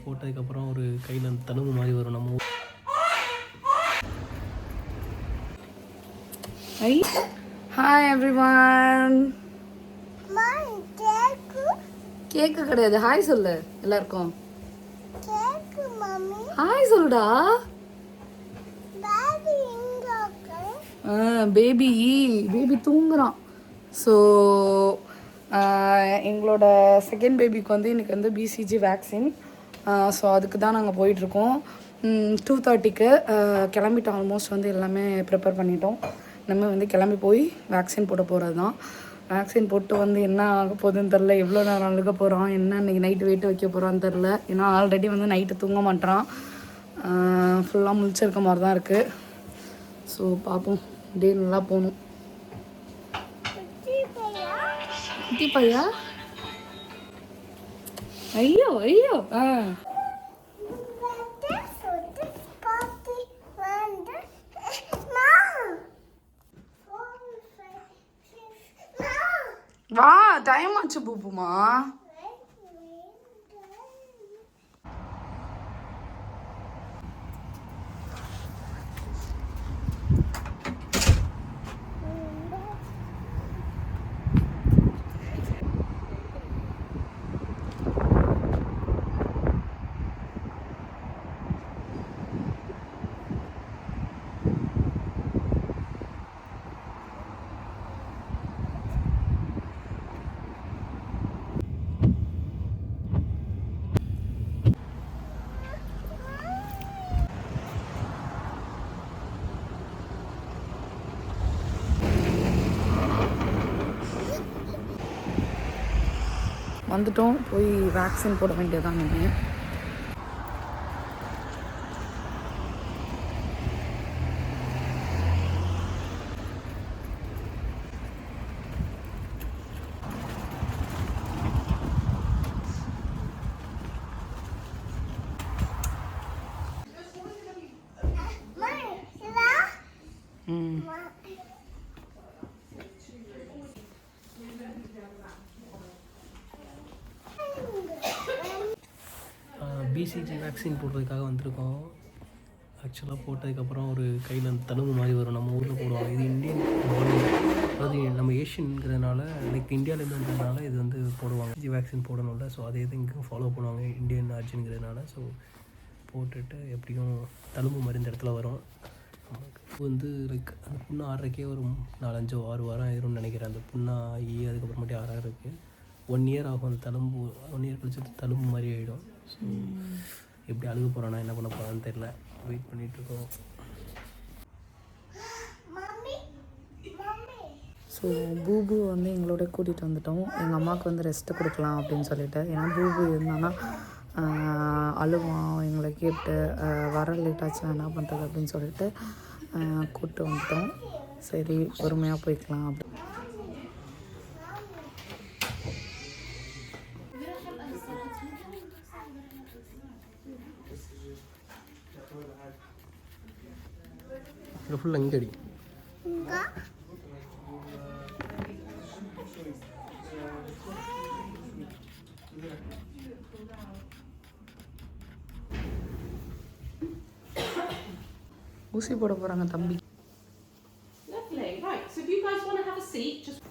போட்டதுக்கப்புறம் ஒரு கையில் அந்த தழும்பு மாதிரி வரும் நம்ம. Hi everyone. கேக்கு கிடையாது, ஹாய் சொல்லு எல்லாருக்கும். ஹாய் சொல்லுடா. பேபி தூங்குறான். ஸோ எங்களோட செகண்ட் பேபிக்கு வந்து இன்றைக்கி வந்து பிசிஜி வேக்சின். ஸோ அதுக்கு தான் நாங்கள் போயிட்டுருக்கோம். 2:30க்கு கிளம்பிட்டோம். ஆல்மோஸ்ட் வந்து எல்லாமே ப்ரிப்பேர் பண்ணிட்டோம். நம்ம வந்து கிளம்பி போய் வேக்சின் போட போகிறது தான். வேக்சின் போட்டு வந்து என்ன ஆக போகுதுன்னு தெரில, எவ்வளோ நேரம் அழுக போகிறோம், என்ன இன்றைக்கி நைட்டு வெயிட் வைக்க போகிறான்னு தெரில. ஏன்னா ஆல்ரெடி வந்து நைட்டு தூங்க மாட்டேறான், ஃபுல்லாக முழிச்சிருக்க மாதிரி தான் இருக்குது. ஸோ பார்ப்போம், டே நல்லா போகணும். குட்டி பையா, ஐயோ ஐயோ. வா, டைம் ஆச்சு பூப்புமா. வந்துட்டோம், போய் வேக்சின் போட வேண்டியதான். நீங்கள் பிசிஜி வேக்சின் போடுறதுக்காக வந்திருக்கோம். ஆக்சுவலாக போட்டதுக்கப்புறம் ஒரு கையில் அந்த தழும்பு மாதிரி வரும், நம்ம ஊரில் போடுவாங்க. இது இந்தியன் பாடி, அதாவது நம்ம ஏஷியனுங்கிறதுனால, லைக் இந்தியாவிலேருந்து வந்ததுனால இது வந்து போடுவாங்க. பிசிஜி வேக்சின் போடணும்ல, ஸோ அதே தான் இங்கே ஃபாலோ பண்ணுவாங்க இந்தியன் ஆர்ஜினுங்கிறதுனால. ஸோ போட்டுட்டு எப்படியும் தழும்பு மாதிரி இந்த இடத்துல வரும். நமக்கு வந்து லைக் அந்த புண்ணு ஆடுறக்கே ஒரு 4-5-6 வாரம் ஆயிரும்னு நினைக்கிறேன். அந்த புண்ணா ஆகி அதுக்கப்புறமேட்டு ஆறாருக்கு 1 இயர் ஆகும். அந்த தழும்பு 1 இயர் கழிச்சு தழும்பு மாதிரி ஆகிடும். ஸோ எப்படி அழுக போகிறானா, என்ன பண்ண போகிறான்னு தெரில, வெயிட் பண்ணிகிட்ருக்கோம். ஸோ பூபு வந்து எங்களோட கூட்டிகிட்டு வந்துட்டோம். எங்கள் அம்மாவுக்கு வந்து ரெஸ்ட்டு கொடுக்கலாம் அப்படின்னு சொல்லிட்டு. ஏன்னா பூபு இருந்தானா அழுவான், எங்களை கேட்டு வர லேட் ஆச்சு, என்ன பண்ணுறது அப்படின்னு சொல்லிட்டு கூப்பிட்டு வந்துட்டோம். சரி பொறுமையாக போய்க்கலாம் அப்படி. ஃபுல்லாக இங்கே அடி. ஊசி போட போகிறாங்க தம்பி. Lovely. Right, so if you guys want to have a seat, just